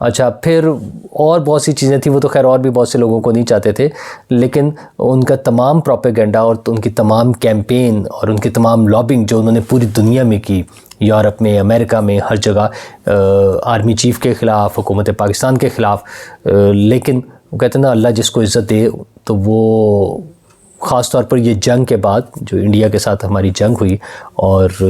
اچھا پھر اور بہت سی چیزیں تھیں، وہ تو خیر اور بھی بہت سے لوگوں کو نہیں چاہتے تھے، لیکن ان کا تمام پروپیگنڈا اور ان کی تمام کیمپین اور ان کی تمام لابنگ جو انہوں نے پوری دنیا میں کی، یورپ میں، امریکہ میں، ہر جگہ، آرمی چیف کے خلاف، حکومت پاکستان کے خلاف، لیکن وہ کہتے ہیں نا اللہ جس کو عزت دے، تو وہ خاص طور پر یہ جنگ کے بعد جو انڈیا کے ساتھ ہماری جنگ ہوئی اور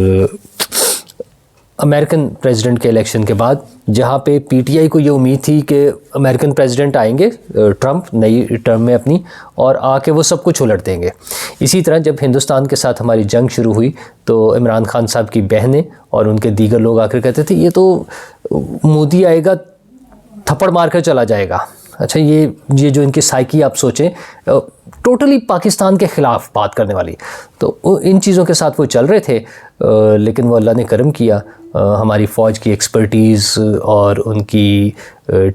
امریکن پریزیڈنٹ کے الیکشن کے بعد، جہاں پہ پی ٹی آئی کو یہ امید تھی کہ امریکن پریزیڈنٹ آئیں گے ٹرمپ نئی ٹرم میں اپنی، اور آ کے وہ سب کچھ الٹ دیں گے۔ اسی طرح جب ہندوستان کے ساتھ ہماری جنگ شروع ہوئی تو عمران خان صاحب کی بہنیں اور ان کے دیگر لوگ آ کر کہتے تھے یہ تو مودی آئے گا تھپڑ مار کر چلا جائے گا۔ اچھا یہ جو ان کی سائیکی آپ سوچیں، ٹوٹلی پاکستان کے خلاف بات کرنے والی، تو ان چیزوں کے ساتھ وہ چل رہے تھے، لیکن وہ اللہ نے کرم کیا، ہماری فوج کی ایکسپرٹیز اور ان کی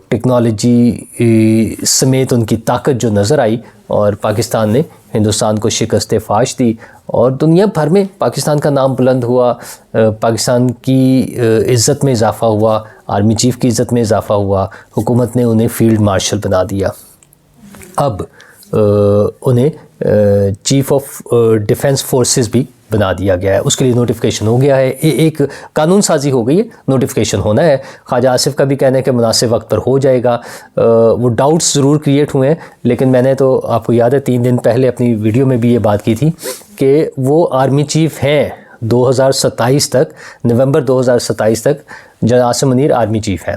ٹیکنالوجی سمیت ان کی طاقت جو نظر آئی، اور پاکستان نے ہندوستان کو شکست فاش دی، اور دنیا بھر میں پاکستان کا نام بلند ہوا، پاکستان کی عزت میں اضافہ ہوا، آرمی چیف کی عزت میں اضافہ ہوا، حکومت نے انہیں فیلڈ مارشل بنا دیا۔ اب انہیں چیف آف ڈیفنس فورسز بھی بنا دیا گیا ہے، اس کے لیے نوٹیفیکیشن ہو گیا ہے، ایک قانون سازی ہو گئی ہے، نوٹیفیکیشن ہونا ہے۔ خواجہ آصف کا بھی کہنا ہے کہ مناسب وقت پر ہو جائے گا۔ وہ ڈاؤٹس ضرور کریٹ ہوئے ہیں، لیکن میں نے تو آپ کو یاد ہے 3 دن پہلے اپنی ویڈیو میں بھی یہ بات کی تھی کہ وہ آرمی چیف ہیں 2027 تک، نومبر 2027 تک general Asim Munir army chief ہیں،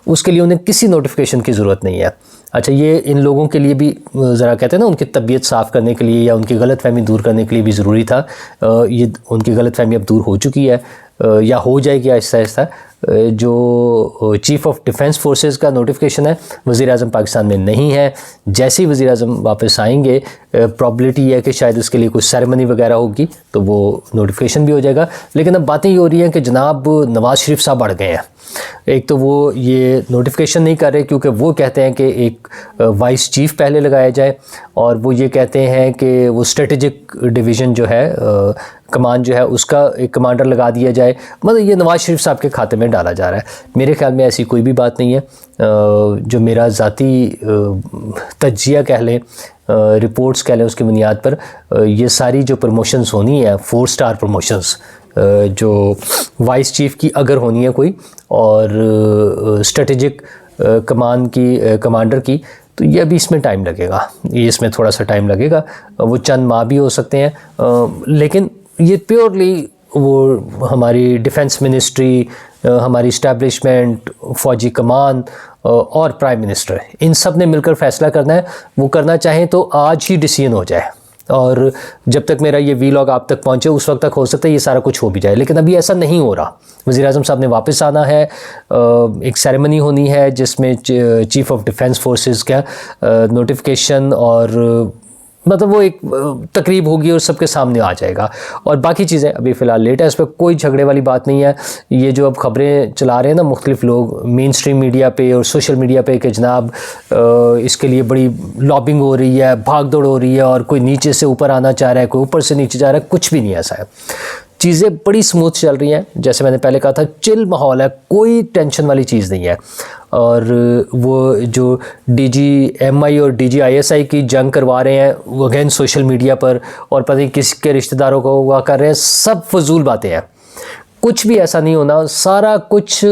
اس کے لیے انہیں کسی نوٹیفیکیشن کی ضرورت نہیں ہے۔ اچھا یہ ان لوگوں کے لیے بھی ذرا کہتے ہیں نا ان کی طبیعت صاف کرنے کے لیے یا ان کی غلط فہمی دور کرنے کے لیے بھی ضروری تھا، یہ ان کی غلط فہمی اب دور ہو چکی ہے یا ہو جائے گی آہستہ آہستہ۔ جو چیف آف ڈیفنس فورسز کا نوٹیفیکیشن ہے وزیر اعظم پاکستان میں نہیں ہے، جیسے ہی وزیر اعظم واپس آئیں گے پرابلٹی یہ ہے کہ شاید اس کے لیے کوئی سیریمنی وغیرہ ہوگی تو وہ نوٹیفیکیشن بھی ہو جائے گا۔ لیکن اب باتیں یہ ہو رہی ہیں کہ جناب نواز شریف صاحب اڑ گئے ہیں۔ ایک تو وہ یہ نوٹیفیکیشن نہیں کر رہے کیونکہ وہ کہتے ہیں کہ ایک وائس چیف پہلے لگایا جائے، اور وہ یہ کہتے ہیں کہ وہ اسٹریٹجک ڈویژن جو ہے، کمان جو ہے، اس کا ایک کمانڈر لگا دیا جائے۔ مطلب یہ نواز شریف صاحب کے کھاتے میں ڈالا جا رہا ہے۔ میرے خیال میں ایسی کوئی بھی بات نہیں ہے۔ جو میرا ذاتی تجزیہ کہہ لیں، رپورٹس کہہ لیں، اس کی بنیاد پر یہ ساری جو پروموشنز ہونی ہے 4 سٹار پروموشنز، جو وائس چیف کی اگر ہونی ہے کوئی، اور اسٹریٹجک کمان کی کمانڈر کی، تو یہ ابھی اس میں ٹائم لگے گا، یہ اس میں تھوڑا سا ٹائم لگے گا، وہ چند ماہ بھی ہو سکتے ہیں، لیکن یہ پیورلی وہ ہماری ڈیفنس منسٹری، ہماری اسٹیبلشمنٹ، فوجی کمان اور پرائم منسٹر، ان سب نے مل کر فیصلہ کرنا ہے۔ وہ کرنا چاہیں تو آج ہی ڈیسیژن ہو جائے، اور جب تک میرا یہ ویلاگ آپ تک پہنچے اس وقت تک ہو سکتا ہے یہ سارا کچھ ہو بھی جائے، لیکن ابھی ایسا نہیں ہو رہا۔ وزیر اعظم صاحب نے واپس آنا ہے، ایک سیریمنی ہونی ہے جس میں چیف آف ڈیفنس فورسز کا نوٹیفیکیشن، اور مطلب وہ ایک تقریب ہوگی اور سب کے سامنے آ جائے گا، اور باقی چیزیں ابھی فی الحال لیٹ ہے، اس پہ کوئی جھگڑے والی بات نہیں ہے۔ یہ جو اب خبریں چلا رہے ہیں نا مختلف لوگ مین سٹریم میڈیا پہ اور سوشل میڈیا پہ کہ جناب اس کے لیے بڑی لابنگ ہو رہی ہے، بھاگ دوڑ ہو رہی ہے، اور کوئی نیچے سے اوپر آنا چاہ رہا ہے، کوئی اوپر سے نیچے جا رہا ہے، کچھ بھی نہیں ایسا ہے۔ چیزیں بڑی سموتھ چل رہی ہیں، جیسے میں نے پہلے کہا تھا چل ماحول ہے، کوئی ٹینشن والی چیز نہیں ہے۔ اور وہ جو ڈی جی ایم آئی اور ڈی جی آئی ایس آئی کی جنگ کروا رہے ہیں وہ اگین سوشل میڈیا پر، اور پتہ نہیں کس کے رشتہ داروں کو ہوا کر رہے ہیں، سب فضول باتیں ہیں، کچھ بھی ایسا نہیں ہونا، سارا کچھ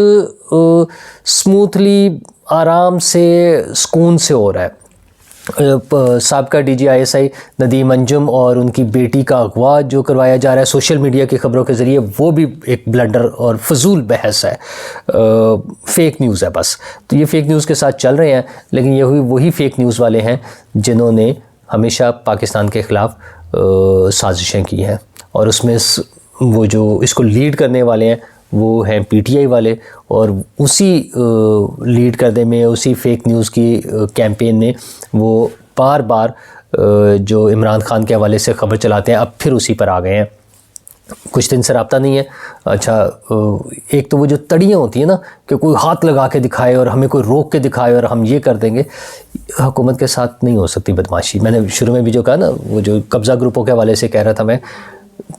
سموتھلی آرام سے سکون سے ہو رہا ہے۔ سابقہ D G I S I Nadeem Anjum اور ان کی بیٹی کا اغوا جو کروایا جا رہا ہے سوشل میڈیا کی خبروں کے ذریعے، وہ بھی ایک بلنڈر اور فضول بحث ہے، فیک نیوز ہے بس۔ تو یہ فیک نیوز کے ساتھ چل رہے ہیں، لیکن یہ وہی فیک نیوز والے ہیں جنہوں نے ہمیشہ پاکستان کے خلاف سازشیں کی ہیں، اور اس میں وہ جو اس کو لیڈ کرنے والے ہیں وہ ہیں پی ٹی آئی والے، اور اسی لیڈ کرنے میں، اسی فیک نیوز کی کیمپین میں وہ بار بار جو عمران خان کے حوالے سے خبر چلاتے ہیں، اب پھر اسی پر آ گئے ہیں۔ کچھ دن سے رابطہ نہیں ہے۔ اچھا ایک تو وہ جو تڑیاں ہوتی ہیں نا کہ کوئی ہاتھ لگا کے دکھائے اور ہمیں کوئی روک کے دکھائے اور ہم یہ کر دیں گے، حکومت کے ساتھ نہیں ہو سکتی بدماشی۔ میں نے شروع میں بھی جو کہا نا، وہ جو قبضہ گروپوں کے حوالے سے کہہ رہا تھا میں،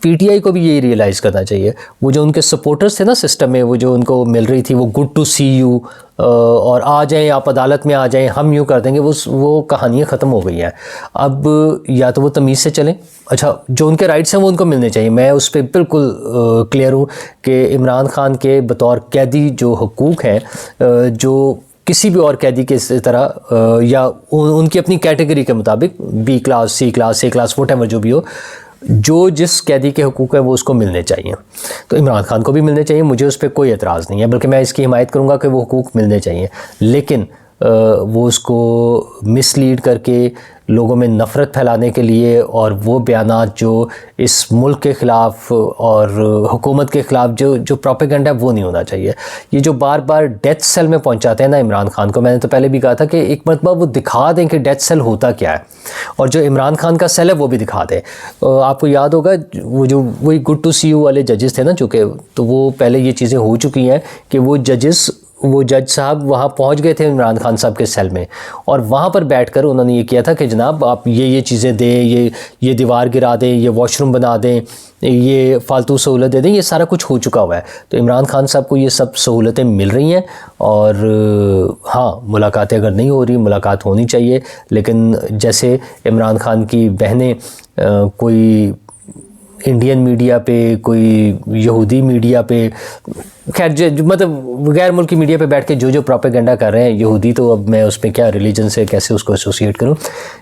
پی ٹی آئی کو بھی یہی ریئلائز کرنا چاہیے۔ وہ جو ان کے سپورٹرز تھے نا سسٹم میں، وہ جو ان کو مل رہی تھی وہ گڈ ٹو سی یو، اور آ جائیں آپ عدالت میں آ جائیں ہم یوں کر دیں گے, وہ کہانیاں ختم ہو گئی ہیں. اب یا تو وہ تمیز سے چلیں. اچھا جو ان کے رائٹس ہیں وہ ان کو ملنے چاہیے, میں اس پہ بالکل کلیئر ہوں کہ عمران خان کے بطور قیدی جو حقوق ہیں, جو کسی بھی اور قیدی کے طرح یا ان کی اپنی کیٹیگری کے مطابق B class, C class, A class, whatever جو بھی ہو, جو جس قیدی کے حقوق ہیں وہ اس کو ملنے چاہیے. تو عمران خان کو بھی ملنے چاہیے, مجھے اس پہ کوئی اعتراض نہیں ہے, بلکہ میں اس کی حمایت کروں گا کہ وہ حقوق ملنے چاہیے. لیکن وہ اس کو مس لیڈ کر کے لوگوں میں نفرت پھیلانے کے لیے اور وہ بیانات جو اس ملک کے خلاف اور حکومت کے خلاف جو پروپیگنڈا ہے وہ نہیں ہونا چاہیے. یہ جو بار بار ڈیتھ سیل میں پہنچاتے ہیں نا عمران خان کو, میں نے تو پہلے بھی کہا تھا کہ ایک مرتبہ وہ دکھا دیں کہ ڈیتھ سیل ہوتا کیا ہے, اور جو عمران خان کا سیل ہے وہ بھی دکھا دیں. آپ کو یاد ہوگا وہی گڈ ٹو سی یو والے ججز تھے نا, چونکہ تو وہ پہلے یہ چیزیں ہو چکی ہیں کہ وہ جج صاحب وہاں پہنچ گئے تھے عمران خان صاحب کے سیل میں, اور وہاں پر بیٹھ کر انہوں نے یہ کیا تھا کہ جناب آپ یہ چیزیں دیں, یہ دیوار گرا دیں, یہ واش روم بنا دیں, یہ فالتو سہولت دے دیں, یہ سارا کچھ ہو چکا ہوا ہے. تو عمران خان صاحب کو یہ سب سہولتیں مل رہی ہیں, اور ہاں ملاقاتیں اگر نہیں ہو رہی, ملاقات ہونی چاہیے. لیکن جیسے عمران خان کی بہنیں کوئی انڈین میڈیا پہ, کوئی یہودی میڈیا پہ, خیر مطلب غیر ملکی میڈیا پہ بیٹھ کے جو پروپیگنڈا کر رہے ہیں, یہودی تو اب میں اس پہ کیا ریلیجن سے کیسے اس کو ایسوسیٹ کروں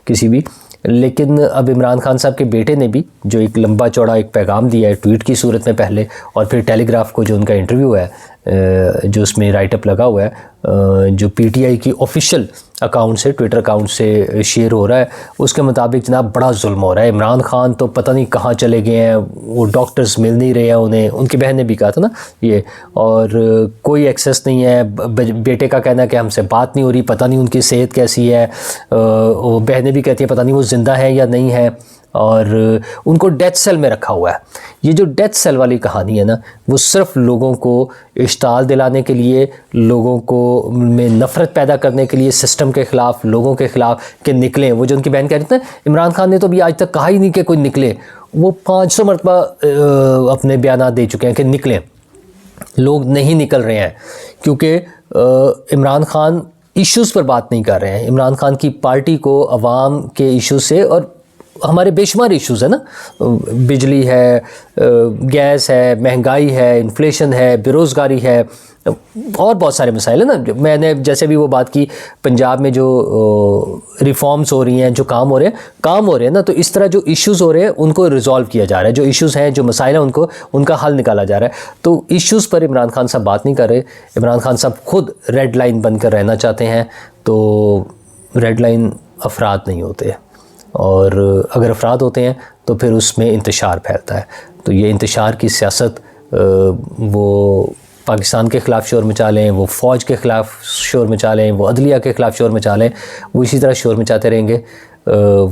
کسی بھی. لیکن اب عمران خان صاحب کے بیٹے نے بھی جو ایک لمبا چوڑا ایک پیغام دیا ہے ٹویٹ کی صورت میں پہلے, اور پھر ٹیلی گراف کو جو ان کا انٹرویو ہے جو اس میں رائٹ اپ لگا ہوا ہے, جو پی ٹی آئی کی آفیشیل اکاؤنٹ سے, ٹویٹر اکاؤنٹ سے شیئر ہو رہا ہے, اس کے مطابق جناب بڑا ظلم ہو رہا ہے. عمران خان تو پتہ نہیں کہاں چلے گئے ہیں, وہ ڈاکٹرز مل نہیں رہے ہیں انہیں, ان کی بہن نے بھی کہا تھا نا یہ, اور کوئی ایکسیس نہیں ہے. بیٹے کا کہنا ہے کہ ہم سے بات نہیں ہو رہی, پتہ نہیں ان کی صحت کیسی ہے, بہنیں بھی کہتی ہیں پتہ نہیں وہ زندہ ہے یا نہیں ہے, اور ان کو ڈیتھ سیل میں رکھا ہوا ہے. یہ جو ڈیتھ سیل والی کہانی ہے نا, وہ صرف لوگوں کو اشتعال دلانے کے لیے, لوگوں کو میں نفرت پیدا کرنے کے لیے, سسٹم کے خلاف, لوگوں کے خلاف کہ نکلیں. وہ جو ان کی بہن کہہ رہی تھی نا, عمران خان نے تو ابھی آج تک کہا ہی نہیں کہ کوئی نکلے, وہ 500 مرتبہ اپنے بیانات دے چکے ہیں کہ نکلیں. لوگ نہیں نکل رہے ہیں کیونکہ عمران خان ایشوز پر بات نہیں کر رہے ہیں. عمران خان کی پارٹی کو عوام کے ایشوز سے, اور ہمارے بے شمار ایشوز ہیں نا, بجلی ہے, گیس ہے, مہنگائی ہے, انفلیشن ہے, بے روزگاری ہے, اور بہت سارے مسائل ہیں نا. میں نے جیسے بھی وہ بات کی پنجاب میں جو ریفارمز ہو رہی ہیں, جو کام ہو رہے ہیں نا, تو اس طرح جو ایشوز ہو رہے ہیں ان کو ریزالو کیا جا رہا ہے. جو ایشوز ہیں, جو مسائل ہیں, ان کا حل نکالا جا رہا ہے. تو ایشوز پر عمران خان صاحب بات نہیں کر رہے. عمران خان صاحب خود ریڈ لائن بن کر رہنا چاہتے ہیں. تو ریڈ لائن افراد نہیں ہوتے, اور اگر افراد ہوتے ہیں تو پھر اس میں انتشار پھیلتا ہے. تو یہ انتشار کی سیاست وہ پاکستان کے خلاف شور مچا لیں, وہ فوج کے خلاف شور مچا لیں, وہ عدلیہ کے خلاف شور مچا لیں, وہ اسی طرح شور مچاتے رہیں گے.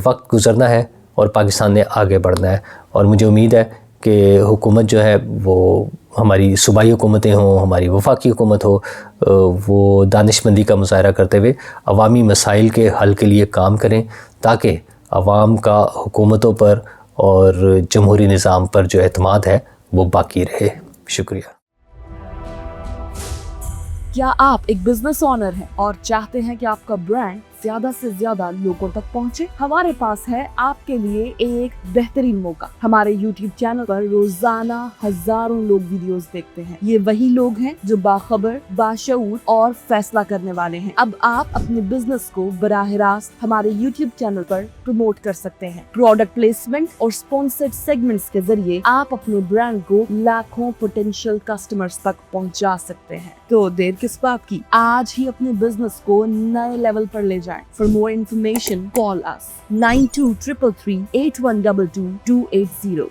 وقت گزرنا ہے اور پاکستان نے آگے بڑھنا ہے. اور مجھے امید ہے کہ حکومت جو ہے وہ ہماری صوبائی حکومتیں ہوں, ہماری وفاقی حکومت ہو, وہ دانش مندی کا مظاہرہ کرتے ہوئے عوامی مسائل کے حل کے لیے کام کریں, تاکہ عوام کا حکومتوں پر اور جمہوری نظام پر جو اعتماد ہے وہ باقی رہے. شکریہ. کیا آپ ایک بزنس اونر ہیں اور چاہتے ہیں کہ آپ کا برانڈ زیادہ سے زیادہ لوگوں تک پہنچے؟ ہمارے پاس ہے آپ کے لیے ایک بہترین موقع. ہمارے یوٹیوب چینل پر روزانہ ہزاروں لوگ ویڈیوز دیکھتے ہیں. یہ وہی لوگ ہیں جو باخبر, باشعور اور فیصلہ کرنے والے ہیں. اب آپ اپنے بزنس کو براہ راست ہمارے یوٹیوب چینل پر پروموٹ کر سکتے ہیں. پروڈکٹ پلیسمنٹ اور اسپانسرڈ سیگمنٹس کے ذریعے آپ اپنے برانڈ کو لاکھوں پوٹینشیل کسٹمرز تک پہنچا سکتے ہیں. تو دیر کس بات کی, آج ہی اپنے بزنس کو نئے لیول پر لے جائیں. For more information, call us 9233 8122 280.